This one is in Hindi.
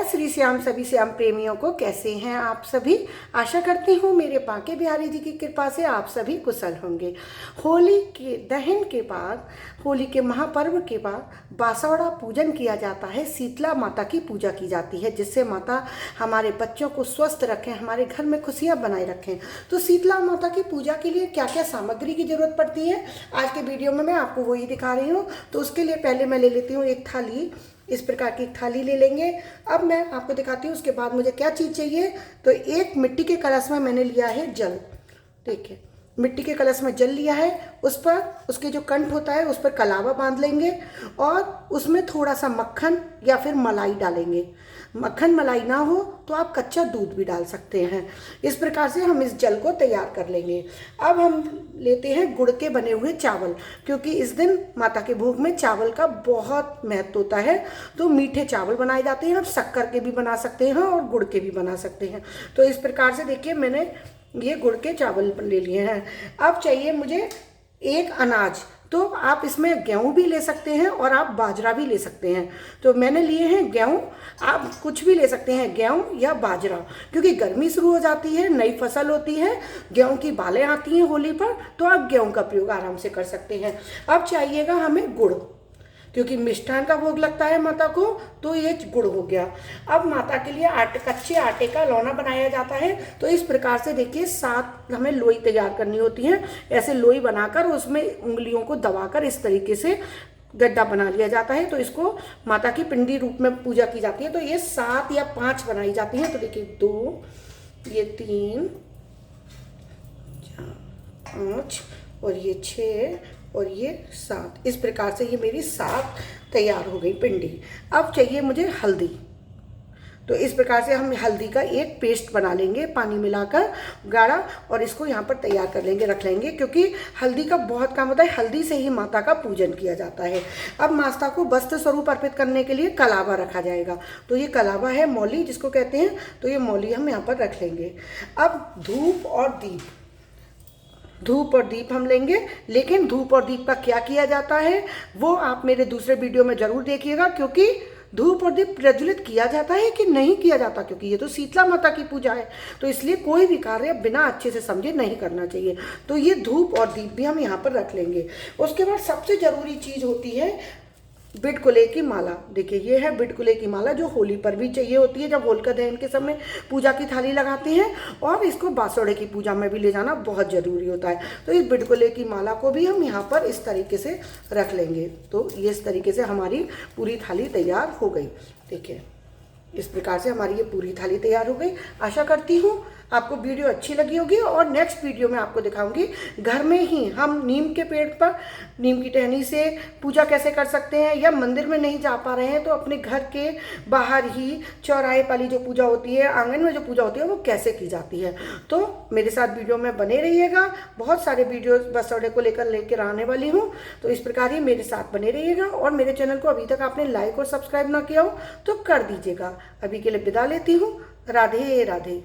जय श्री श्याम सभी श्याम प्रेमियों को। कैसे हैं आप सभी? आशा करती हूँ मेरे बांके बिहारी जी की कृपा से आप सभी कुशल होंगे। होली के दहन के बाद, होली के महापर्व के बाद बासौड़ा पूजन किया जाता है। शीतला माता की पूजा की जाती है, जिससे माता हमारे बच्चों को स्वस्थ रखें, हमारे घर में खुशियाँ बनाए रखें। तो शीतला माता की पूजा के लिए क्या क्या सामग्री की जरूरत पड़ती है, आज के वीडियो में मैं आपको वही दिखा रही हूँ। तो उसके लिए पहले मैं ले लेती हूँ एक थाली। इस प्रकार की थाली ले लेंगे। अब मैं आपको दिखाती हूँ उसके बाद मुझे क्या चीज़ चाहिए। तो एक मिट्टी के कलश में मैंने लिया है जल। देखिए, मिट्टी के कलश में जल लिया है। उस पर उसके जो कंठ होता है उस पर कलावा बांध लेंगे और उसमें थोड़ा सा मक्खन या फिर मलाई डालेंगे। मक्खन मलाई ना हो तो आप कच्चा दूध भी डाल सकते हैं। इस प्रकार से हम इस जल को तैयार कर लेंगे। अब हम लेते हैं गुड़ के बने हुए चावल, क्योंकि इस दिन माता के भोग में चावल का बहुत महत्व होता है। तो मीठे चावल बनाए जाते हैं। आप शक्कर के भी बना सकते हैं और गुड़ के भी बना सकते हैं। तो इस प्रकार से देखिए, मैंने ये गुड़ के चावल ले लिए हैं। अब चाहिए मुझे एक अनाज। तो आप इसमें गेहूं भी ले सकते हैं और आप बाजरा भी ले सकते हैं। तो मैंने लिए हैं गेहूं। आप कुछ भी ले सकते हैं, गेहूं या बाजरा, क्योंकि गर्मी शुरू हो जाती है, नई फसल होती है, गेहूं की बालें आती हैं होली पर, तो आप गेहूं का प्रयोग आराम से कर सकते हैं। अब चाहिएगा हमें गुड़, क्योंकि मिष्ठान का भोग लगता है माता को, तो ये गुड़ हो गया। अब माता के लिए कच्चे आटे का लौना बनाया जाता है। तो इस प्रकार से देखिए, 7 हमें लोई तैयार करनी होती है। ऐसे लोई बनाकर उसमें उंगलियों को दबाकर इस तरीके से गड्ढा बना लिया जाता है। तो इसको माता की पिंडी रूप में पूजा की जाती है। तो ये 7 या 5 बनाई जाती हैं। तो देखिए, 2, ये 3, 5 और ये 6 और ये 7। इस प्रकार से ये मेरी 7 तैयार हो गई पिंडी। अब चाहिए मुझे हल्दी। तो इस प्रकार से हम हल्दी का एक पेस्ट बना लेंगे, पानी मिलाकर गाढ़ा, और इसको यहाँ पर तैयार कर लेंगे, रख लेंगे, क्योंकि हल्दी का बहुत काम होता है। हल्दी से ही माता का पूजन किया जाता है। अब माता को वस्त्र स्वरूप अर्पित करने के लिए कलावा रखा जाएगा। तो ये कलावा है, मौली जिसको कहते हैं। तो ये मौली हम यहाँ पर रख लेंगे। अब धूप और दीप हम लेंगे। लेकिन धूप और दीप का क्या किया जाता है वो आप मेरे दूसरे वीडियो में जरूर देखिएगा, क्योंकि धूप और दीप प्रज्वलित किया जाता है कि नहीं किया जाता, क्योंकि ये तो शीतला माता की पूजा है। तो इसलिए कोई भी कार्य बिना अच्छे से समझे नहीं करना चाहिए। तो ये धूप और दीप भी हम यहाँ पर रख लेंगे। उसके बाद सबसे जरूरी चीज होती है बिटकुले की माला। देखिए, ये है बिटकुले की माला, जो होली पर भी चाहिए होती है, जब होलिका दहन के समय पूजा की थाली लगाते हैं। और इसको बासोड़े की पूजा में भी ले जाना बहुत जरूरी होता है। तो इस बिटकुले की माला को भी हम यहाँ पर इस तरीके से रख लेंगे। तो ये इस तरीके से हमारी पूरी थाली तैयार हो गई। देखिए, इस प्रकार से हमारी ये पूरी थाली तैयार हो गई। आशा करती हूँ आपको वीडियो अच्छी लगी होगी। और नेक्स्ट वीडियो में आपको दिखाऊंगी घर में ही हम नीम के पेड़ पर नीम की टहनी से पूजा कैसे कर सकते हैं, या मंदिर में नहीं जा पा रहे हैं तो अपने घर के बाहर ही चौराहे वाली जो पूजा होती है, आंगन में जो पूजा होती है, वो कैसे की जाती है। तो मेरे साथ वीडियो में बने रहिएगा। बहुत सारे वीडियो बसौड़े को लेकर आने वाली हूँ। तो इस प्रकार ही मेरे साथ बने रहिएगा। और मेरे चैनल को अभी तक आपने लाइक और सब्सक्राइब ना किया हो तो कर दीजिएगा। अभी के लिए विदा लेती हूँ। राधे राधे।